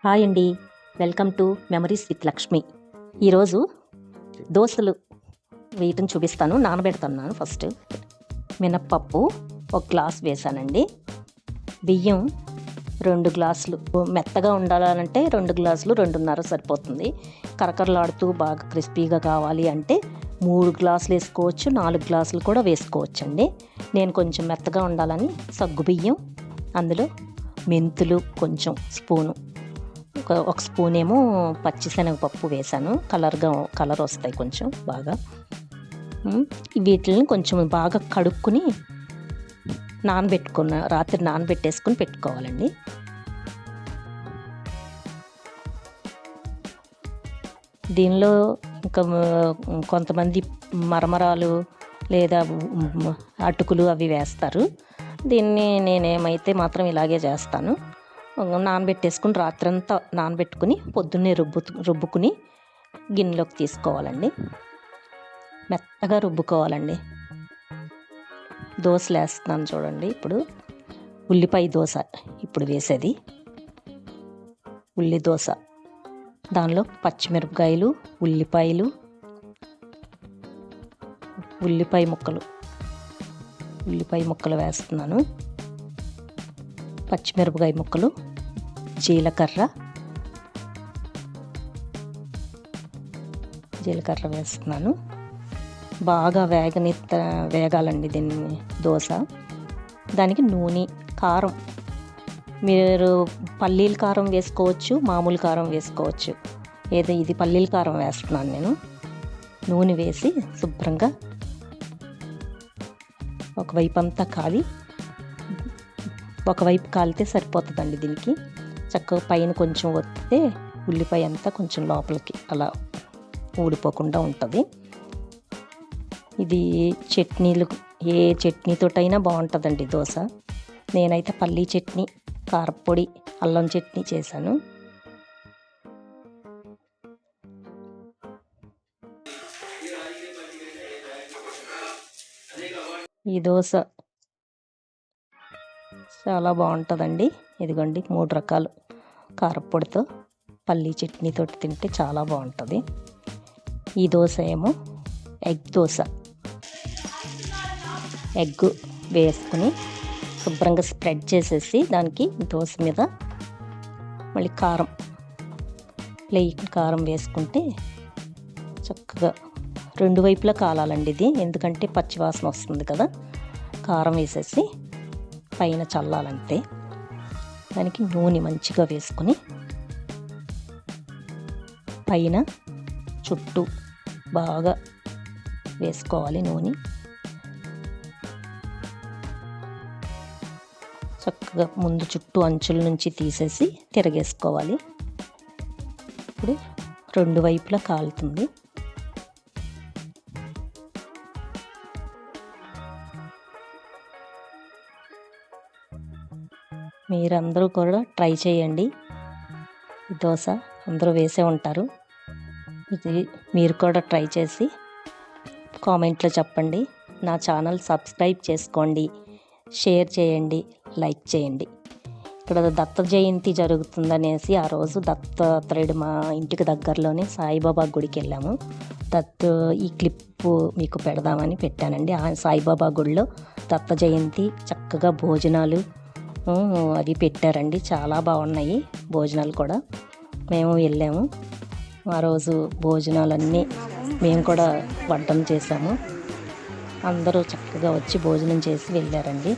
Hi అండి, welcome to memories with Lakshmi. ఈరోజు దోశలు వేయటం చూపిస్తాను. నానబెడుతున్నాను. ఫస్ట్ మినప్పప్పు 1 గ్లాస్ వేసానండి. బియ్యం 2 గ్లాసులు. మెత్తగా ఉండాలంటే 2 గ్లాసులు 2.5 సరిపోతుంది. కరకరలాడుతూ బాగా క్రిస్పీగా కావాలి అంటే 3 గ్లాసులు వేసుకోవచ్చు, 4 గ్లాసులు కూడా వేసుకోవచ్చండి. నేను కొంచెం మెత్తగా ఉండాలని సగ్గుబియ్యం, అందులో మెంతులు కొంచెం స్పూను, ఒక స్పూన్ ఏమో పచ్చిశనగపప్పు వేసాను. కలర్ వస్తాయి కొంచెం బాగా. వీటిని కొంచెం బాగా కడుక్కుని రాత్రి నానబెట్టేసుకుని పెట్టుకోవాలండి. దీనిలో ఇంకా కొంతమంది మరమరాలు లేదా అటుకులు అవి వేస్తారు. నేనేమైతే మాత్రం ఇలాగే చేస్తాను. నానబెట్టేసుకుని రాత్రంతా నానబెట్టుకుని పొద్దున్నే రుబ్బుకుని గిన్నెలోకి తీసుకోవాలండి. మెత్తగా రుబ్బుకోవాలండి. దోశలు వేస్తున్నాను చూడండి. ఇప్పుడు ఉల్లిపాయ దోశ ఇప్పుడు వేసేది. ఉల్లి దోశ, దానిలో పచ్చిమిరపకాయలు, ఉల్లిపాయలు, ఉల్లిపాయ ముక్కలు వేస్తున్నాను. పచ్చిమిరపకాయ ముక్కలు, జీలకర్ర వేస్తున్నాను. బాగా వేగాలండి దీన్ని దోశ. దానికి నూనె, కారం, మీరు పల్లీల కారం వేసుకోవచ్చు, మామూలు కారం వేసుకోవచ్చు. ఇది పల్లీల కారం వేస్తున్నాను నేను. నూనె వేసి శుభ్రంగా ఒకవైపు అంతా ఒకవైపు కాలితే సరిపోతుందండి. దీనికి చక్కగా పైన కొంచెం వత్తితే ఉల్లిపాయ అంతా కొంచెం లోపలికి అలా ఊడిపోకుండా ఉంటుంది. ఇది ఏ చట్నీతోటైనా బాగుంటుందండి దోశ. నేనైతే పల్లీ చట్నీ, కారపొడి, అల్లం చట్నీ చేశాను. ఈ దోశ చాలా బాగుంటుందండి. ఇదిగోండి 3 రకాలు కారపొడితో, పల్లీ చట్నీతో తింటే చాలా బాగుంటుంది. ఈ దోశ ఏమో ఎగ్ దోశ. ఎగ్ వేసుకుని శుభ్రంగా స్ప్రెడ్ చేసేసి దానికి దోశ మీద మళ్ళీ ప్లెయిన్ కారం వేసుకుంటే చక్కగా 2 వైపులా కాలాలండి ఇది. ఎందుకంటే పచ్చివాసన వస్తుంది కదా. కారం వేసేసి పైన చల్లాలంతే. దానికి నూనె మంచిగా వేసుకొని పైన చుట్టూ బాగా వేసుకోవాలి నూనె. చక్కగా ముందు చుట్టూ అంచుల నుంచి తీసేసి తిరగేసుకోవాలి. ఇప్పుడు 2 వైపులా కాలుతుంది. మీరందరూ కూడా ట్రై చేయండి. ఈ దోశ అందరూ వేసే ఉంటారు. ఇది మీరు కూడా ట్రై చేసి కామెంట్లో చెప్పండి. నా ఛానల్ సబ్స్క్రైబ్ చేసుకోండి, షేర్ చేయండి, లైక్ చేయండి. ఇక్కడ దత్త జయంతి జరుగుతుందనేసి ఆ రోజు దత్తాత్రేయుడు మా ఇంటికి దగ్గరలోనే సాయిబాబా గుడికి వెళ్ళాము. ఈ క్లిప్పు మీకు పెడదామని పెట్టానండి. ఆ సాయిబాబా గుడిలో దత్త జయంతి చక్కగా భోజనాలు అవి పెట్టారండి. చాలా బాగున్నాయి భోజనాలు కూడా. మేము వెళ్ళాము ఆ రోజు. భోజనాలన్నీ మేము కూడా వడ్డం చేసాము. అందరూ చక్కగా వచ్చి భోజనం చేసి వెళ్ళారండి.